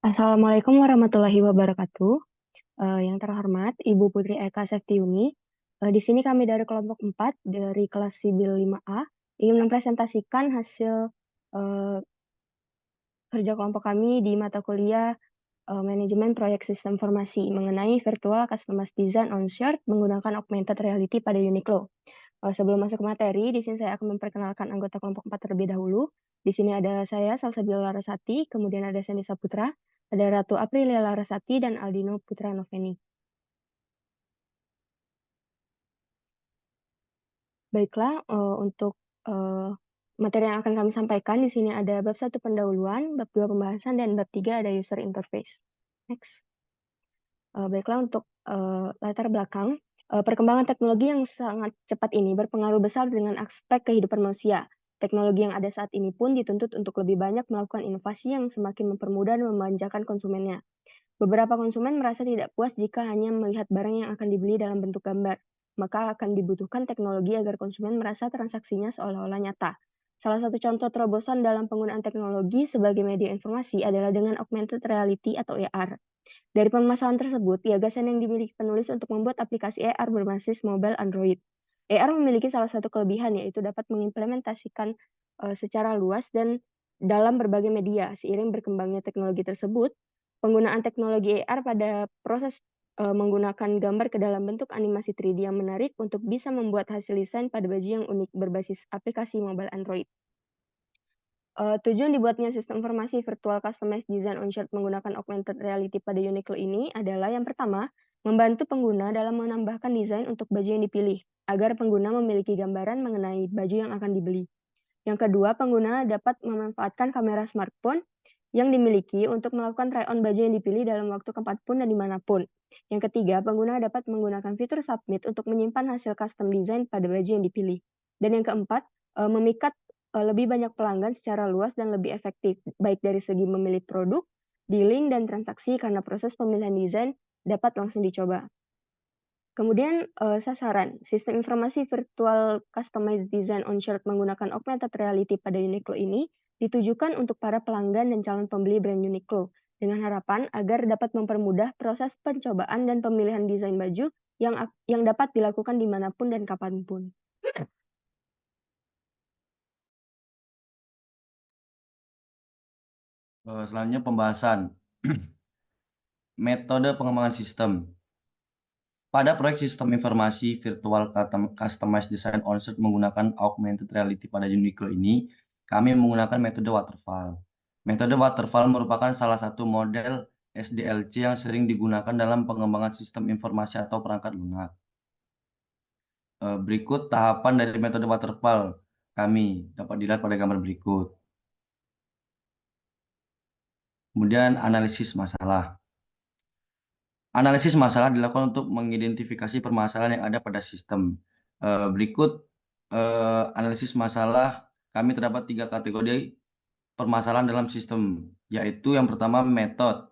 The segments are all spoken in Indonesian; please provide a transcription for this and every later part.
Assalamualaikum warahmatullahi wabarakatuh. Yang terhormat Ibu Putri Eka Septiuni. Di sini kami dari kelompok 4 dari kelas Sibil 5A ingin mempresentasikan hasil eh, kerja kelompok kami di mata kuliah Manajemen Proyek Sistem Informasi mengenai Virtual Customized Design on Shirt menggunakan Augmented Reality pada Uniqlo. Sebelum masuk ke materi, di sini saya akan memperkenalkan anggota kelompok 4 terlebih dahulu. Di sini ada saya, Salsabila Larasati, kemudian ada Sandy Saputra, ada Ratu Aprilia Larasati, dan Aldino Putra Noveni. Baiklah, untuk materi yang akan kami sampaikan, di sini ada bab 1 pendahuluan, bab 2 pembahasan, dan bab 3 ada user interface. Next. Baiklah, untuk latar belakang, perkembangan teknologi yang sangat cepat ini berpengaruh besar dengan aspek kehidupan manusia. Teknologi yang ada saat ini pun dituntut untuk lebih banyak melakukan inovasi yang semakin mempermudah dan memanjakan konsumennya. Beberapa konsumen merasa tidak puas jika hanya melihat barang yang akan dibeli dalam bentuk gambar. Maka akan dibutuhkan teknologi agar konsumen merasa transaksinya seolah-olah nyata. Salah satu contoh terobosan dalam penggunaan teknologi sebagai media informasi adalah dengan augmented reality atau AR. Dari permasalahan tersebut, gagasan yang dimiliki penulis untuk membuat aplikasi AR berbasis mobile Android. AR memiliki salah satu kelebihan, yaitu dapat mengimplementasikan secara luas dan dalam berbagai media. Seiring berkembangnya teknologi tersebut, penggunaan teknologi AR pada proses menggunakan gambar ke dalam bentuk animasi 3D yang menarik untuk bisa membuat hasil desain pada baju yang unik berbasis aplikasi mobile Android. Tujuan dibuatnya sistem informasi virtual customized design on shirt menggunakan augmented reality pada Uniqlo ini adalah yang pertama, membantu pengguna dalam menambahkan desain untuk baju yang dipilih, agar pengguna memiliki gambaran mengenai baju yang akan dibeli. Yang kedua, pengguna dapat memanfaatkan kamera smartphone yang dimiliki untuk melakukan try-on baju yang dipilih dalam waktu kapanpun dan dimanapun. Yang ketiga, pengguna dapat menggunakan fitur submit untuk menyimpan hasil custom design pada baju yang dipilih. Dan yang keempat, memikat lebih banyak pelanggan secara luas dan lebih efektif, baik dari segi memilih produk, dealing, dan transaksi karena proses pemilihan desain dapat langsung dicoba. Kemudian sasaran, sistem informasi virtual customized design on shirt menggunakan augmented reality pada Uniqlo ini ditujukan untuk para pelanggan dan calon pembeli brand Uniqlo, dengan harapan agar dapat mempermudah proses pencobaan dan pemilihan desain baju yang dapat dilakukan dimanapun dan kapanpun. Selanjutnya pembahasan metode pengembangan sistem. Pada proyek sistem informasi virtual customized design on-site menggunakan augmented reality pada Uniqlo ini, kami menggunakan metode waterfall. Metode waterfall merupakan salah satu model SDLC yang sering digunakan dalam pengembangan sistem informasi atau perangkat lunak. Berikut tahapan dari metode waterfall kami dapat dilihat pada gambar berikut. Kemudian analisis masalah. Analisis masalah dilakukan untuk mengidentifikasi permasalahan yang ada pada sistem. Berikut analisis masalah, kami terdapat 3 kategori permasalahan dalam sistem, yaitu yang pertama metode,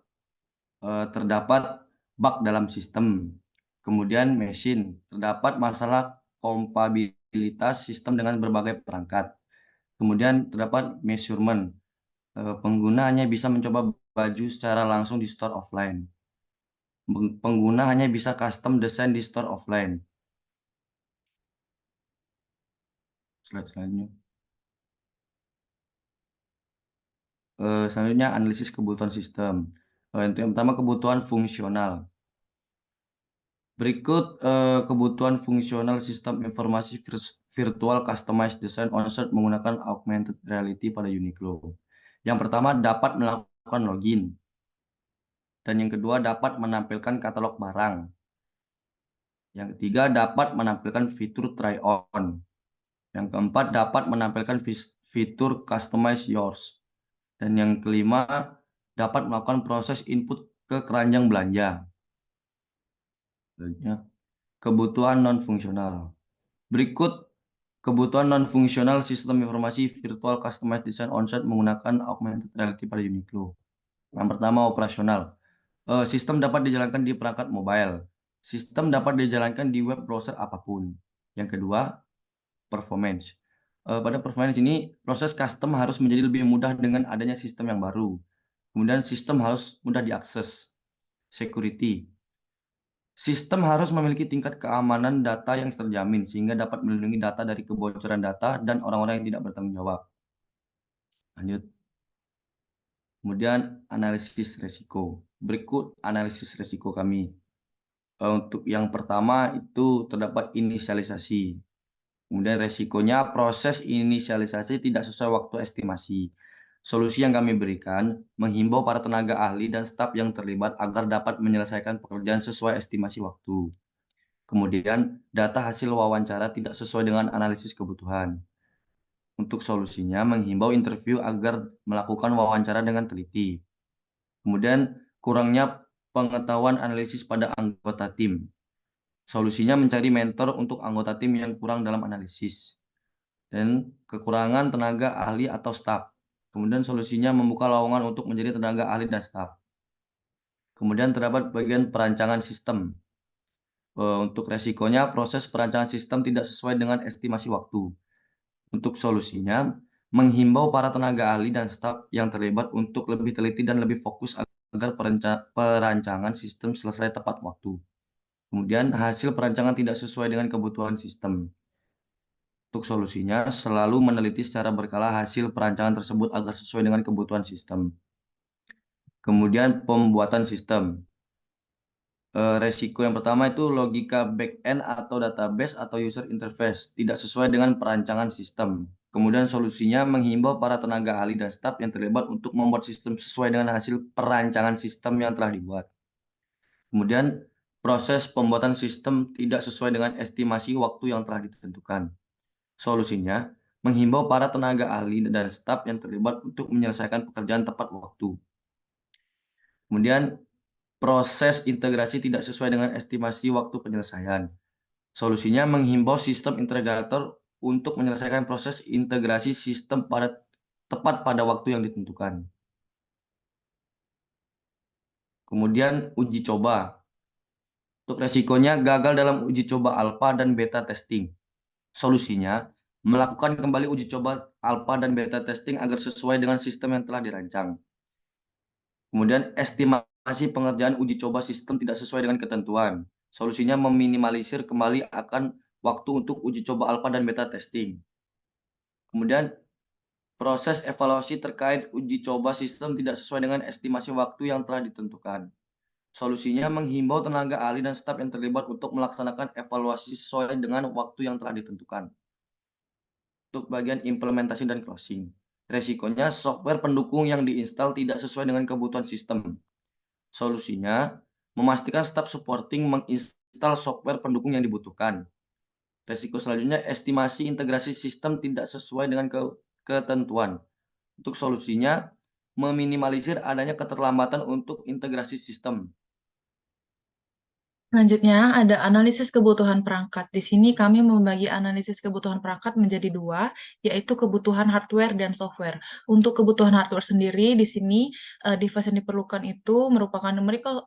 terdapat bug dalam sistem. Kemudian mesin, terdapat masalah kompatibilitas sistem dengan berbagai perangkat. Kemudian terdapat measurement, pengguna hanya bisa mencoba baju secara langsung di store offline. Pengguna hanya bisa custom desain di store offline. Slide selanjutnya. Selanjutnya analisis kebutuhan sistem. Untuk yang pertama kebutuhan fungsional. Berikut kebutuhan fungsional sistem informasi virtual customized design on-site menggunakan augmented reality pada Uniqlo. Yang pertama dapat melakukan login. Dan yang kedua dapat menampilkan katalog barang. Yang ketiga dapat menampilkan fitur try on. Yang keempat dapat menampilkan fitur customize yours. Dan yang kelima dapat melakukan proses input ke keranjang belanja. Selanjutnya, kebutuhan non-fungsional. Berikut kebutuhan non-fungsional sistem informasi virtual customized design on-site menggunakan augmented reality pada Uniqlo. Yang pertama operasional. Sistem dapat dijalankan di perangkat mobile. Sistem dapat dijalankan di web browser apapun. Yang kedua, performance. Pada performance ini, proses custom harus menjadi lebih mudah dengan adanya sistem yang baru. Kemudian sistem harus mudah diakses, security. Sistem harus memiliki tingkat keamanan data yang terjamin sehingga dapat melindungi data dari kebocoran data dan orang-orang yang tidak bertanggung jawab. Lanjut. Kemudian analisis resiko. Berikut analisis resiko kami. Untuk yang pertama itu terdapat inisialisasi. Kemudian resikonya proses inisialisasi tidak sesuai waktu estimasi. Solusi yang kami berikan menghimbau para tenaga ahli dan staf yang terlibat agar dapat menyelesaikan pekerjaan sesuai estimasi waktu. Kemudian data hasil wawancara tidak sesuai dengan analisis kebutuhan. Untuk solusinya menghimbau interview agar melakukan wawancara dengan teliti. Kemudian kurangnya pengetahuan analisis pada anggota tim. Solusinya mencari mentor untuk anggota tim yang kurang dalam analisis. Dan kekurangan tenaga ahli atau staf. Kemudian solusinya membuka lowongan untuk menjadi tenaga ahli dan staf. Kemudian terdapat bagian perancangan sistem. Untuk resikonya, proses perancangan sistem tidak sesuai dengan estimasi waktu. Untuk solusinya, menghimbau para tenaga ahli dan staf yang terlibat untuk lebih teliti dan lebih fokus agar perancangan sistem selesai tepat waktu. Kemudian hasil perancangan tidak sesuai dengan kebutuhan sistem. Untuk solusinya, selalu meneliti secara berkala hasil perancangan tersebut agar sesuai dengan kebutuhan sistem. Kemudian pembuatan sistem. Resiko yang pertama itu logika back-end atau database atau user interface tidak sesuai dengan perancangan sistem. Kemudian solusinya menghimbau para tenaga ahli dan staf yang terlibat untuk membuat sistem sesuai dengan hasil perancangan sistem yang telah dibuat. Kemudian proses pembuatan sistem tidak sesuai dengan estimasi waktu yang telah ditentukan. Solusinya menghimbau para tenaga ahli dan staf yang terlibat untuk menyelesaikan pekerjaan tepat waktu. Kemudian proses integrasi tidak sesuai dengan estimasi waktu penyelesaian. Solusinya menghimbau sistem integrator untuk menyelesaikan proses integrasi sistem tepat pada waktu yang ditentukan. Kemudian uji coba. Untuk resikonya gagal dalam uji coba alpha dan beta testing. Solusinya melakukan kembali uji coba alpha dan beta testing agar sesuai dengan sistem yang telah dirancang. Kemudian estimasi pengerjaan uji coba sistem tidak sesuai dengan ketentuan. Solusinya meminimalisir kembali akan waktu untuk uji coba alpha dan beta testing. Kemudian proses evaluasi terkait uji coba sistem tidak sesuai dengan estimasi waktu yang telah ditentukan. Solusinya menghimbau tenaga ahli dan staf yang terlibat untuk melaksanakan evaluasi sesuai dengan waktu yang telah ditentukan. Untuk bagian implementasi dan closing. Resikonya software pendukung yang diinstal tidak sesuai dengan kebutuhan sistem. Solusinya memastikan staf supporting menginstal software pendukung yang dibutuhkan. Resiko selanjutnya estimasi integrasi sistem tidak sesuai dengan ketentuan. Untuk solusinya meminimalisir adanya keterlambatan untuk integrasi sistem. Selanjutnya, ada analisis kebutuhan perangkat. Di sini kami membagi analisis kebutuhan perangkat menjadi dua, yaitu kebutuhan hardware dan software. Untuk kebutuhan hardware sendiri, di sini device yang diperlukan itu merupakan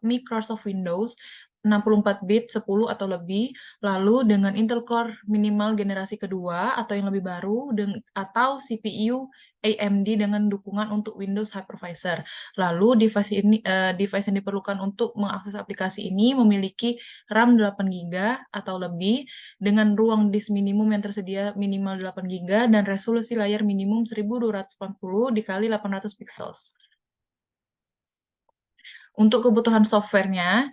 Microsoft Windows 64 bit 10 atau lebih, lalu dengan Intel Core minimal generasi kedua atau yang lebih baru, atau CPU AMD dengan dukungan untuk Windows Hypervisor. Lalu device yang diperlukan untuk mengakses aplikasi ini memiliki RAM 8 GB atau lebih dengan ruang disk minimum yang tersedia minimal 8 GB dan resolusi layar minimum 1240 dikali 800 pixels. Untuk kebutuhan softwarenya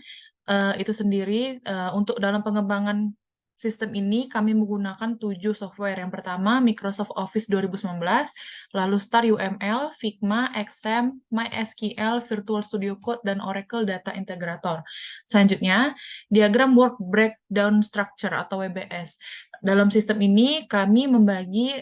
itu sendiri untuk dalam pengembangan sistem ini kami menggunakan 7 software. Yang pertama Microsoft Office 2019, lalu Star UML, Figma, XAMPP, MySQL, Virtual Studio Code, dan Oracle Data Integrator. Selanjutnya, diagram Work Breakdown Structure atau WBS. Dalam sistem ini kami membagi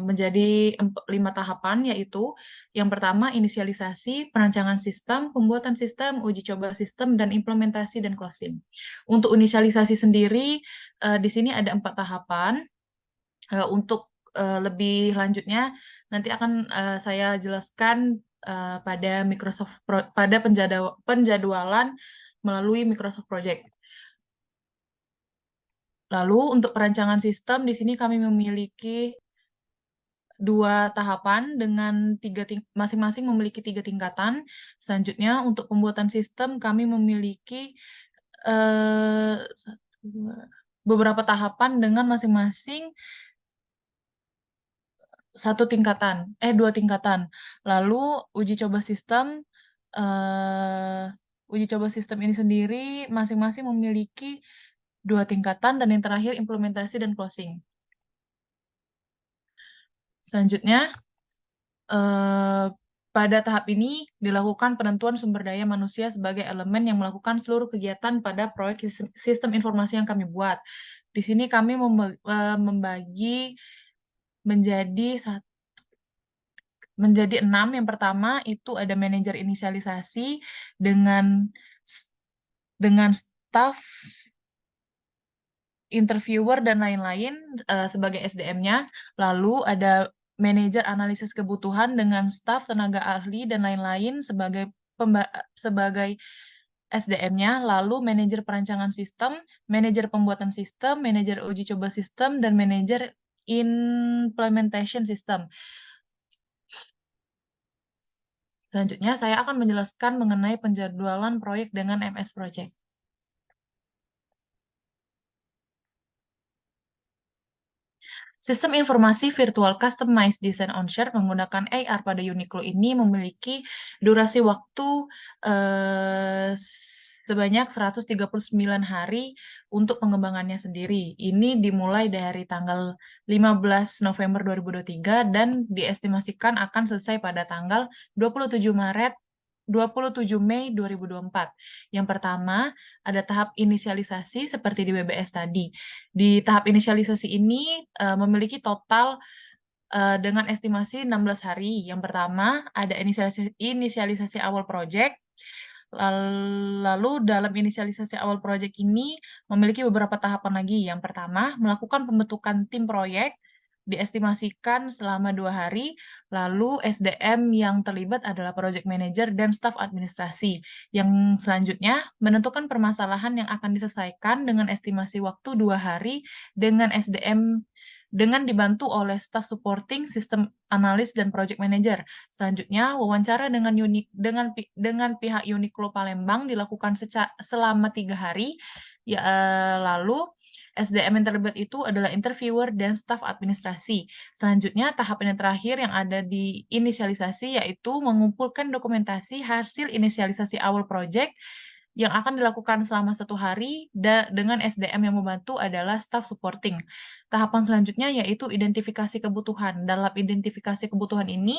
menjadi 5 tahapan, yaitu yang pertama inisialisasi, perancangan sistem, pembuatan sistem, uji coba sistem, dan implementasi dan closing. Untuk inisialisasi sendiri, di sini ada 4 tahapan. Untuk lebih lanjutnya nanti akan saya jelaskan pada pada penjadwalan melalui Microsoft Project. Lalu untuk perancangan sistem di sini kami memiliki 2 tahapan dengan masing-masing memiliki 3 tingkatan. Selanjutnya untuk pembuatan sistem kami memiliki beberapa tahapan dengan masing-masing 2 tingkatan. Lalu eh, uji coba sistem ini sendiri masing-masing memiliki 2 tingkatan, dan yang terakhir implementasi dan closing. Selanjutnya, pada tahap ini dilakukan penentuan sumber daya manusia sebagai elemen yang melakukan seluruh kegiatan pada proyek sistem informasi yang kami buat. Di sini kami membagi menjadi 6. Yang pertama itu ada manajer inisialisasi dengan staff, interviewer, dan lain-lain sebagai SDM-nya. Lalu ada manajer analisis kebutuhan dengan staf, tenaga ahli, dan lain-lain sebagai SDM-nya. Lalu manajer perancangan sistem, manajer pembuatan sistem, manajer uji coba sistem, dan manajer implementation system. Selanjutnya, saya akan menjelaskan mengenai penjadwalan proyek dengan MS Project. Sistem informasi virtual customized design on share menggunakan AR pada Uniqlo ini memiliki durasi waktu sebanyak 139 hari untuk pengembangannya sendiri. Ini dimulai dari tanggal 15 November 2023 dan diestimasikan akan selesai pada tanggal 27 Mei 2024. Yang pertama, ada tahap inisialisasi seperti di WBS tadi. Di tahap inisialisasi ini memiliki total dengan estimasi 16 hari. Yang pertama, ada inisialisasi awal proyek. Lalu dalam inisialisasi awal proyek ini memiliki beberapa tahapan lagi. Yang pertama, melakukan pembentukan tim proyek, diestimasikan selama 2 hari, lalu SDM yang terlibat adalah project manager dan staf administrasi. Yang selanjutnya, menentukan permasalahan yang akan diselesaikan dengan estimasi waktu 2 hari dengan SDM dengan dibantu oleh staf supporting, sistem analis, dan project manager. Selanjutnya, wawancara dengan pihak Uniqlo Palembang dilakukan selama 3 hari. Lalu SDM yang terlibat itu adalah interviewer dan staf administrasi. Selanjutnya, tahapan yang terakhir yang ada di inisialisasi yaitu mengumpulkan dokumentasi hasil inisialisasi awal proyek yang akan dilakukan selama 1 hari dengan SDM yang membantu adalah staff supporting. Tahapan selanjutnya yaitu identifikasi kebutuhan. Dalam identifikasi kebutuhan ini,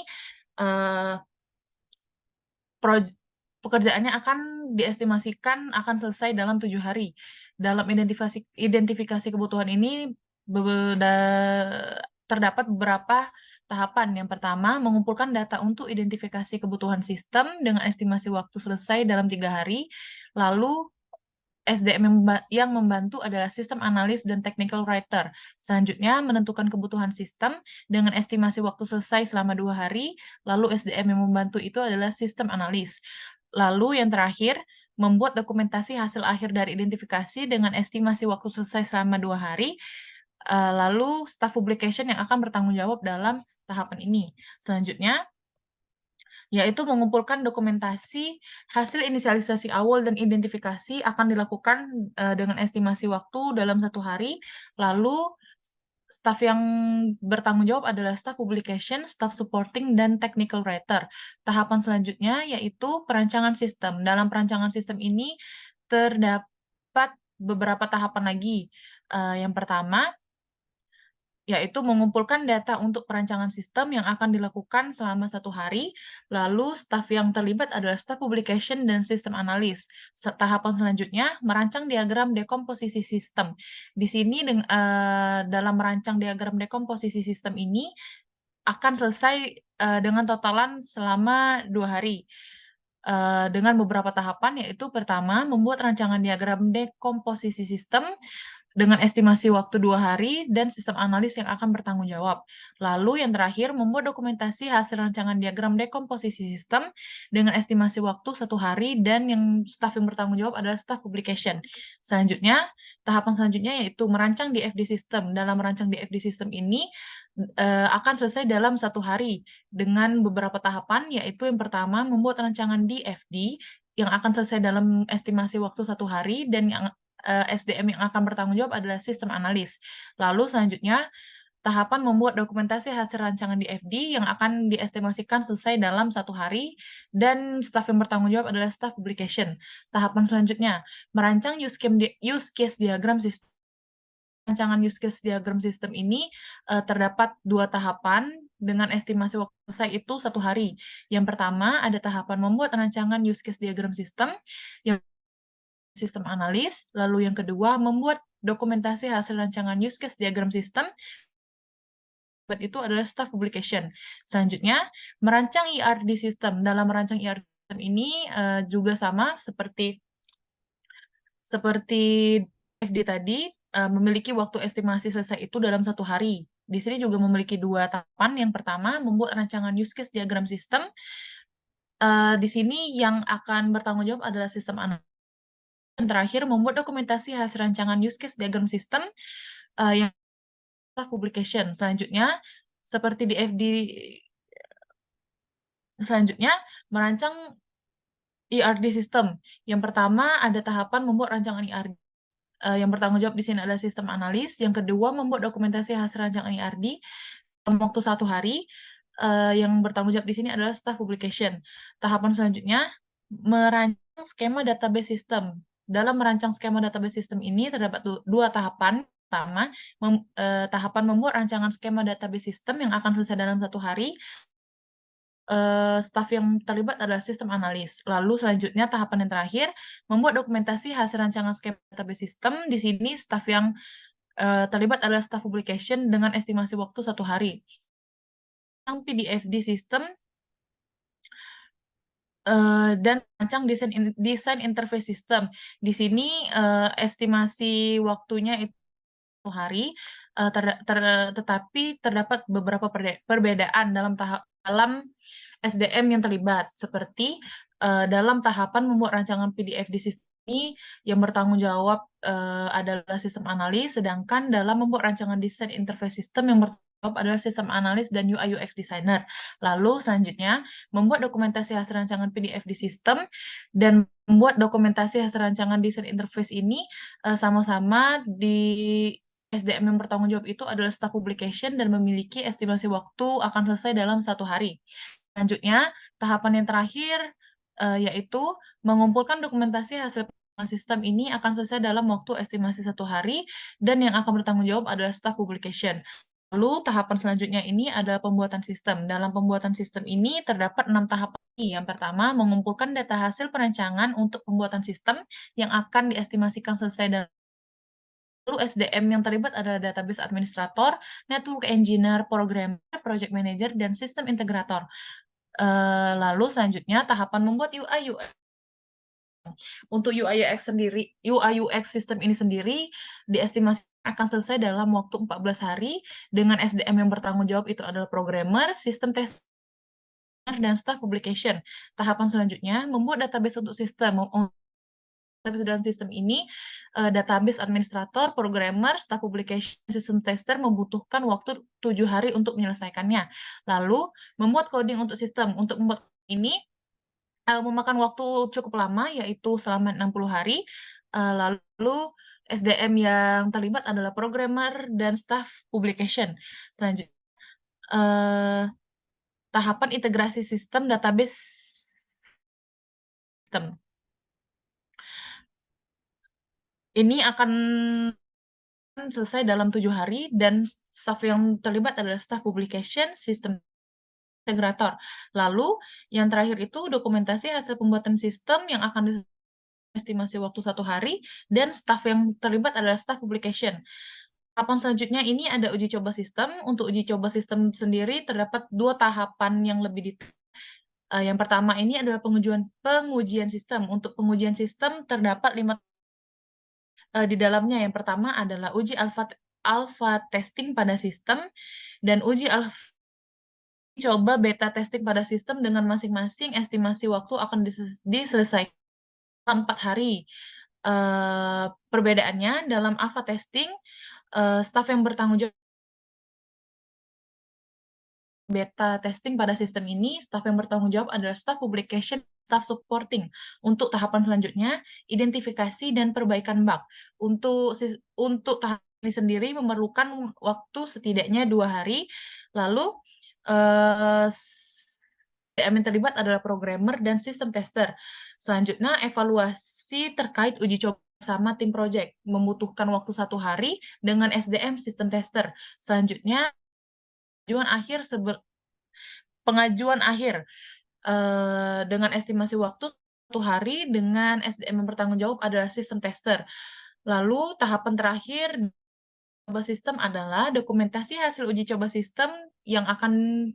pekerjaannya akan diestimasikan akan selesai dalam 7 hari. Dalam identifikasi kebutuhan ini terdapat beberapa tahapan. Yang pertama, mengumpulkan data untuk identifikasi kebutuhan sistem dengan estimasi waktu selesai dalam 3 hari. Lalu SDM yang membantu adalah sistem analis dan technical writer. Selanjutnya, menentukan kebutuhan sistem dengan estimasi waktu selesai selama 2 hari. Lalu SDM yang membantu itu adalah sistem analis. Lalu yang terakhir, membuat dokumentasi hasil akhir dari identifikasi dengan estimasi waktu selesai selama 2 hari. Lalu staff publication yang akan bertanggung jawab dalam tahapan ini. Selanjutnya, yaitu mengumpulkan dokumentasi hasil inisialisasi awal dan identifikasi akan dilakukan dengan estimasi waktu dalam 1 hari. Lalu staf yang bertanggung jawab adalah staff publication, staff supporting, dan technical writer. Tahapan selanjutnya yaitu perancangan sistem. Dalam perancangan sistem ini terdapat beberapa tahapan lagi. Yang pertama, yaitu mengumpulkan data untuk perancangan sistem yang akan dilakukan selama 1 hari. Lalu, staf yang terlibat adalah staf publication dan sistem analis. Tahapan selanjutnya, merancang diagram dekomposisi sistem. Di sini, dalam merancang diagram dekomposisi sistem ini, akan selesai dengan totalan selama 2 hari. Dengan beberapa tahapan, yaitu pertama, membuat rancangan diagram dekomposisi sistem. dengan estimasi waktu 2 hari, dan sistem analis yang akan bertanggung jawab. Lalu yang terakhir, membuat dokumentasi hasil rancangan diagram dekomposisi sistem dengan estimasi waktu 1 hari, dan yang staf yang bertanggung jawab adalah staf publication. Selanjutnya, tahapan selanjutnya yaitu merancang DFD system. Dalam merancang DFD system ini akan selesai dalam 1 hari dengan beberapa tahapan, yaitu yang pertama membuat rancangan DFD yang akan selesai dalam estimasi waktu 1 hari, dan yang SDM yang akan bertanggung jawab adalah sistem analis. Lalu selanjutnya, tahapan membuat dokumentasi hasil rancangan DFD yang akan diestimasikan selesai dalam 1 hari, dan staf yang bertanggung jawab adalah staf publication. Tahapan selanjutnya, merancang use case diagram sistem. Rancangan use case diagram sistem ini terdapat 2 tahapan dengan estimasi waktu selesai itu 1 hari. Yang pertama, ada tahapan membuat rancangan use case diagram sistem yang sistem analis, lalu yang kedua membuat dokumentasi hasil rancangan use case diagram sistem, itu adalah staff publication. Selanjutnya, merancang ERD system. Dalam merancang ERD system ini juga sama seperti FD tadi, memiliki waktu estimasi selesai itu dalam 1 hari. Di sini juga memiliki 2 tahapan. Yang pertama, membuat rancangan use case diagram sistem. Di sini yang akan bertanggung jawab adalah sistem analis. Yang terakhir, membuat dokumentasi hasil rancangan use case diagram system yang publication. Selanjutnya, seperti di FD, selanjutnya merancang ERD system. Yang pertama, ada tahapan membuat rancangan ERD. Yang bertanggung jawab di sini adalah sistem analis. Yang kedua, membuat dokumentasi hasil rancangan ERD dalam waktu 1 hari. Yang bertanggung jawab di sini adalah staff publication. Tahapan selanjutnya, merancang skema database system. Dalam merancang skema database system ini terdapat 2 tahapan. Pertama, tahapan membuat rancangan skema database system yang akan selesai dalam 1 hari. Staf yang terlibat adalah sistem analis. Lalu selanjutnya tahapan yang terakhir, membuat dokumentasi hasil rancangan skema database system. Di sini staf yang terlibat adalah staff publication dengan estimasi waktu 1 hari. PDFD system dan rancang desain interface system. Di sini estimasi waktunya itu 1 hari, tetapi terdapat beberapa perbedaan dalam SDM yang terlibat, seperti dalam tahapan membuat rancangan PDFD system ini yang bertanggung jawab adalah sistem analis, sedangkan dalam membuat rancangan desain interface system yang bertanggung jawab adalah sistem analis dan UI UX designer. Lalu selanjutnya, membuat dokumentasi hasil rancangan PDFD system dan membuat dokumentasi hasil rancangan desain interface ini sama-sama di SDM yang bertanggung jawab itu adalah staff publication dan memiliki estimasi waktu akan selesai dalam 1 hari. Selanjutnya, tahapan yang terakhir yaitu mengumpulkan dokumentasi hasil sistem ini akan selesai dalam waktu estimasi 1 hari, dan yang akan bertanggung jawab adalah staff publication. Lalu tahapan selanjutnya ini adalah pembuatan sistem. Dalam pembuatan sistem ini terdapat 6 tahapan. Yang pertama, mengumpulkan data hasil perancangan untuk pembuatan sistem yang akan diestimasikan selesai dalam. Lalu SDM yang terlibat adalah database administrator, network engineer, programmer, project manager, dan sistem integrator. Lalu selanjutnya tahapan membuat UI UX. Untuk UI UX sistem ini sendiri diestimasi akan selesai dalam waktu 14 hari dengan SDM yang bertanggung jawab itu adalah programmer, sistem tester, dan staff publication. Tahapan selanjutnya membuat database untuk sistem. Database dalam sistem ini, database administrator, programmer, staff publication, sistem tester membutuhkan waktu 7 hari untuk menyelesaikannya. Lalu, membuat coding untuk sistem. Untuk membuat ini, memakan waktu cukup lama, yaitu selama 60 hari. Lalu, SDM yang terlibat adalah programmer dan staff publication. Selanjutnya, tahapan integrasi sistem database sistem. Ini akan selesai dalam 7 hari, dan staff yang terlibat adalah staff publication, sistem integrator. Lalu, yang terakhir itu dokumentasi hasil pembuatan sistem yang akan estimasi waktu 1 hari, dan staff yang terlibat adalah staff publication. Tahapan selanjutnya ini ada uji coba sistem. Untuk uji coba sistem sendiri terdapat 2 tahapan yang lebih detail. Yang pertama ini adalah pengujian sistem. Untuk pengujian sistem terdapat 5 di dalamnya. Yang pertama adalah uji alpha testing pada sistem dan uji coba beta testing pada sistem dengan masing-masing estimasi waktu akan diselesaikan 4 hari. Perbedaannya dalam alpha testing, staf yang bertanggung jawab beta testing pada sistem ini, staf yang bertanggung jawab adalah staf publication, staf supporting. Untuk tahapan selanjutnya, identifikasi dan perbaikan bug. Untuk tahap ini sendiri memerlukan waktu setidaknya 2 hari. Lalu, yang terlibat adalah programmer dan sistem tester. Selanjutnya, evaluasi terkait uji coba sama tim project. Membutuhkan waktu 1 hari dengan SDM sistem tester. Selanjutnya, pengajuan akhir dengan estimasi waktu 1 hari dengan SDM yang bertanggung jawab adalah sistem tester. Lalu tahapan terakhir coba sistem adalah dokumentasi hasil uji coba sistem yang akan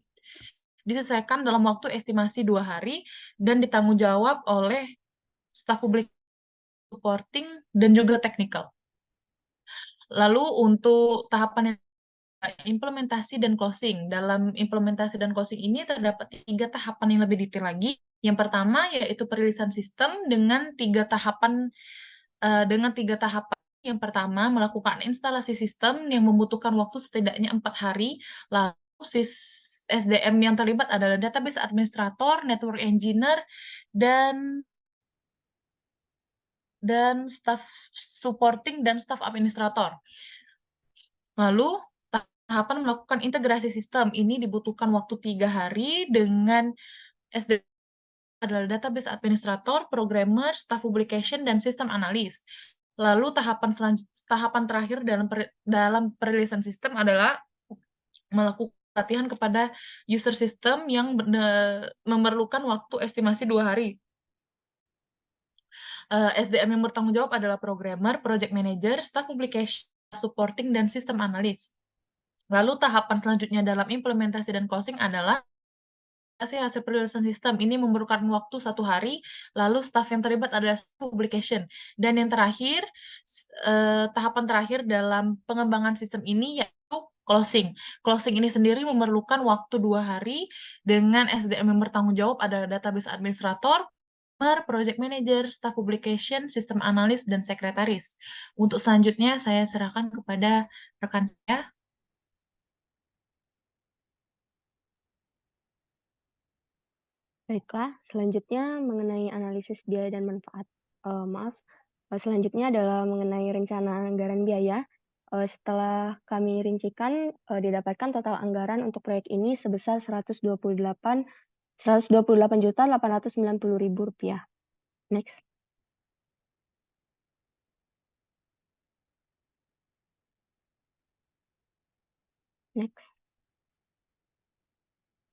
diselesaikan dalam waktu estimasi 2 hari dan ditanggung jawab oleh staf publik supporting dan juga technical. Lalu untuk tahapan yang implementasi dan closing. Dalam implementasi dan closing ini terdapat 3 tahapan yang lebih detail lagi. Yang pertama yaitu perilisan sistem dengan 3 tahapan. Yang pertama melakukan instalasi sistem yang membutuhkan waktu setidaknya 4 hari. Lalu SDM yang terlibat adalah database administrator, network engineer, dan staff supporting dan staff administrator. Lalu tahapan melakukan integrasi sistem ini dibutuhkan waktu 3 hari dengan SDM adalah database administrator, programmer, staff publication, dan sistem analis. Lalu tahapan terakhir dalam perilisan sistem adalah melakukan latihan kepada user system yang memerlukan waktu estimasi 2 hari. SDM yang bertanggung jawab adalah programmer, project manager, staff publication, supporting, dan sistem analis. Lalu tahapan selanjutnya dalam implementasi dan closing adalah hasil perilisan sistem ini memerlukan waktu 1 hari, lalu staf yang terlibat adalah publication. Dan yang terakhir, tahapan terakhir dalam pengembangan sistem ini yaitu closing. Closing ini sendiri memerlukan waktu 2 hari dengan SDM yang bertanggung jawab adalah database administrator, project manager, staff publication, sistem analis, dan sekretaris. Untuk selanjutnya saya serahkan kepada rekan saya. Baiklah, selanjutnya mengenai analisis biaya dan manfaat. Selanjutnya adalah mengenai rencana anggaran biaya. Setelah kami rincikan, didapatkan total anggaran untuk proyek ini sebesar Rp128.890.000. Next. Next.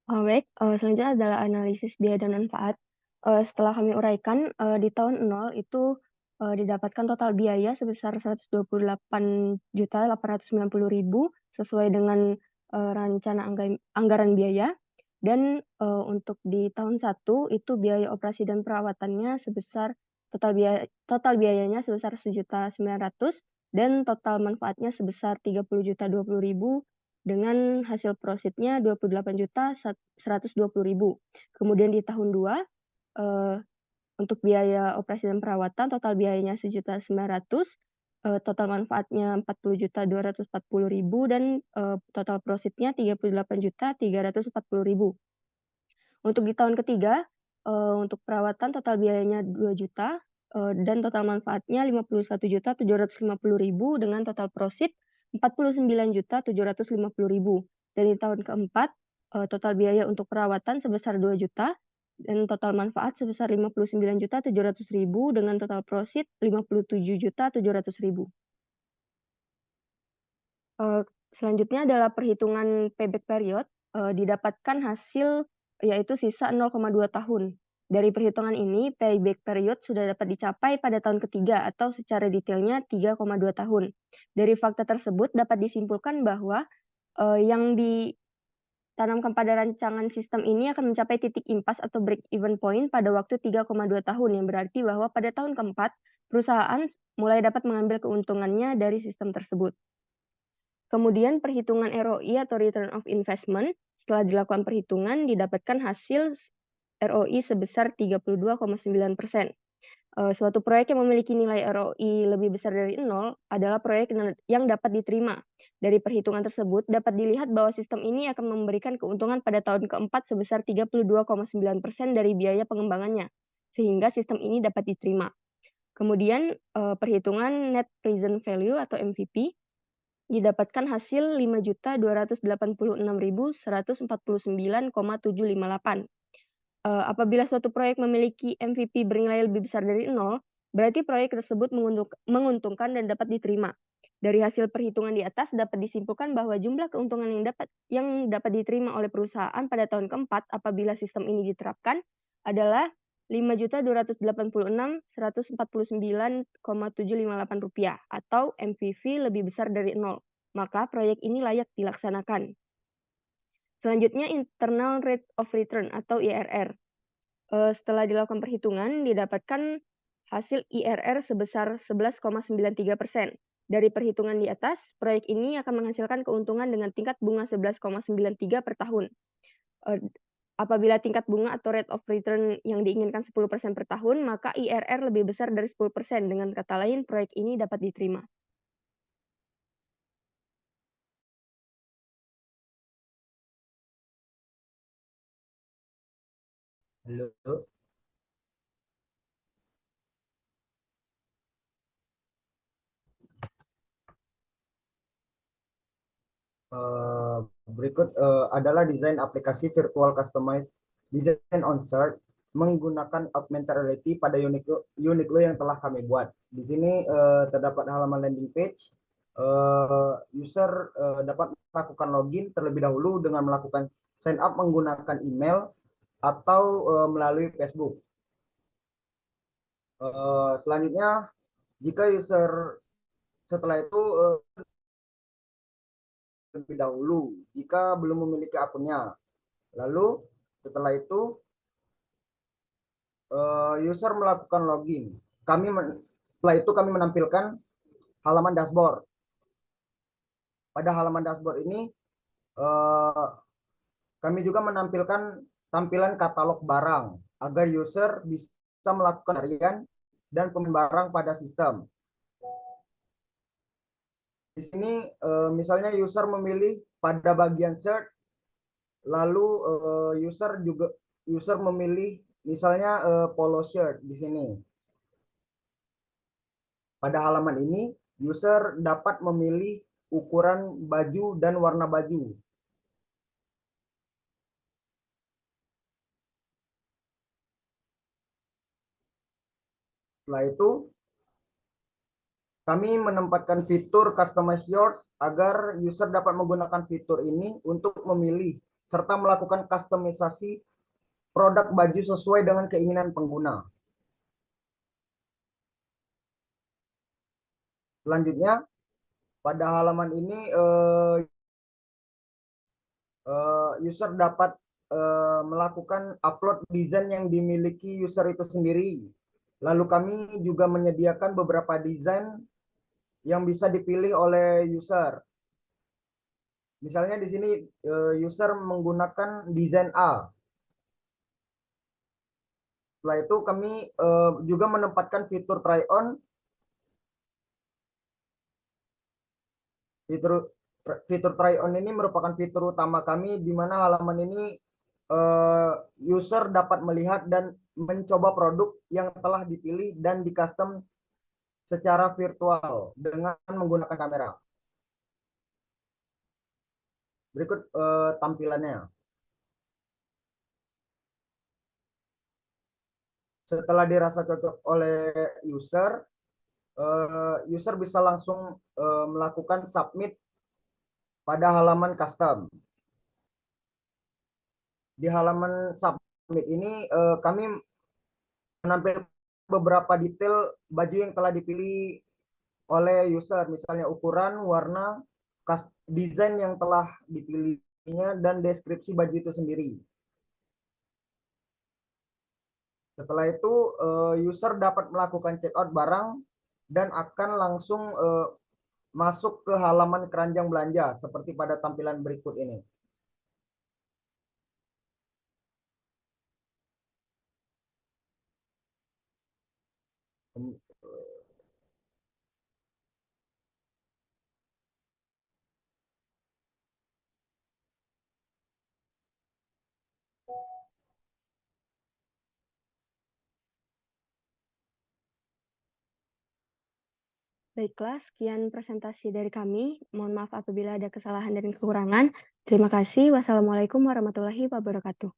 Baik, selanjutnya adalah analisis biaya dan manfaat. Setelah kami uraikan, di tahun 0 itu didapatkan total biaya sebesar Rp128.890.000 sesuai dengan rencana anggaran biaya. Dan untuk di tahun 1 itu biaya operasi dan perawatannya sebesar total biayanya sebesar Rp1.900.000 dan total manfaatnya sebesar Rp30.020.000 dengan hasil profitnya Rp28.120.000. Kemudian di tahun 2 untuk biaya operasi dan perawatan total biayanya Rp1.900.000, total manfaatnya Rp40.240.000 dan total profitnya Rp38.340.000. Untuk di tahun ketiga, untuk perawatan total biayanya Rp2.000.000 dan total manfaatnya Rp51.750.000 dengan total profit Rp49.750.000. Dan di tahun keempat, total biaya untuk perawatan sebesar Rp2.000.000 dan total manfaat sebesar Rp59.700.000 dengan total profit Rp57.700.000. Selanjutnya adalah perhitungan payback period. Didapatkan hasil yaitu sisa 0,2 tahun. Dari perhitungan ini, payback period sudah dapat dicapai pada tahun ketiga atau secara detailnya 3,2 tahun. Dari fakta tersebut dapat disimpulkan bahwa yang ditanamkan pada rancangan sistem ini akan mencapai titik impas atau break-even point pada waktu 3,2 tahun, yang berarti bahwa pada tahun keempat, perusahaan mulai dapat mengambil keuntungannya dari sistem tersebut. Kemudian perhitungan ROI atau Return of Investment, setelah dilakukan perhitungan didapatkan hasil ROI sebesar 32,9%. Suatu proyek yang memiliki nilai ROI lebih besar dari 0 adalah proyek yang dapat diterima. Dari perhitungan tersebut dapat dilihat bahwa sistem ini akan memberikan keuntungan pada tahun keempat sebesar 32,9% dari biaya pengembangannya, sehingga sistem ini dapat diterima. Kemudian perhitungan Net Present Value atau MVP didapatkan hasil 5.286.149,758. Apabila suatu proyek memiliki MVP bernilai lebih besar dari 0, berarti proyek tersebut menguntungkan dan dapat diterima. Dari hasil perhitungan di atas dapat disimpulkan bahwa jumlah keuntungan yang dapat diterima oleh perusahaan pada tahun keempat apabila sistem ini diterapkan adalah Rp5.286.149,758 atau MVV lebih besar dari 0. Maka proyek ini layak dilaksanakan. Selanjutnya Internal Rate of Return atau IRR. Setelah dilakukan perhitungan didapatkan hasil IRR sebesar 11,93%. Dari perhitungan di atas, proyek ini akan menghasilkan keuntungan dengan tingkat bunga 11,93 per tahun. Apabila tingkat bunga atau rate of return yang diinginkan 10% per tahun, maka IRR lebih besar dari 10%. Dengan kata lain, proyek ini dapat diterima. Halo. Berikut adalah desain aplikasi virtual customized design on search menggunakan augmented reality pada Uniqlo yang telah kami buat. Di sini terdapat halaman landing page. User dapat melakukan login terlebih dahulu dengan melakukan sign up menggunakan email atau melalui Facebook. Selanjutnya, jika user setelah itu terlebih dahulu jika belum memiliki akunnya. Lalu setelah itu user melakukan login. Setelah itu kami menampilkan halaman dashboard. Pada halaman dashboard ini kami juga menampilkan tampilan katalog barang agar user bisa melakukan harian dan pembelian barang pada sistem. Di sini misalnya user memilih pada bagian search, lalu user memilih misalnya polo shirt di sini. Pada halaman ini user dapat memilih ukuran baju dan warna baju. Setelah itu kami menempatkan fitur Customize Yours agar user dapat menggunakan fitur ini untuk memilih serta melakukan kustomisasi produk baju sesuai dengan keinginan pengguna. Selanjutnya, pada halaman ini user dapat melakukan upload desain yang dimiliki user itu sendiri. Lalu kami juga menyediakan beberapa desain yang bisa dipilih oleh user. Misalnya di sini user menggunakan desain A. Setelah itu kami juga menempatkan fitur try on. Fitur try on ini merupakan fitur utama kami di mana halaman ini user dapat melihat dan mencoba produk yang telah dipilih dan di custom secara virtual dengan menggunakan kamera. Berikut tampilannya. Setelah dirasa cocok oleh user, user bisa langsung melakukan submit pada halaman custom. Di halaman submit ini kami menampilkan beberapa detail baju yang telah dipilih oleh user, misalnya ukuran, warna, desain yang telah dipilih. dan deskripsi baju itu sendiri. Setelah itu user dapat melakukan checkout barang dan akan langsung masuk ke halaman keranjang belanja seperti pada tampilan berikut ini. Baiklah, sekian presentasi dari kami. Mohon maaf apabila ada kesalahan dan kekurangan. Terima kasih. Wassalamualaikum warahmatullahi wabarakatuh.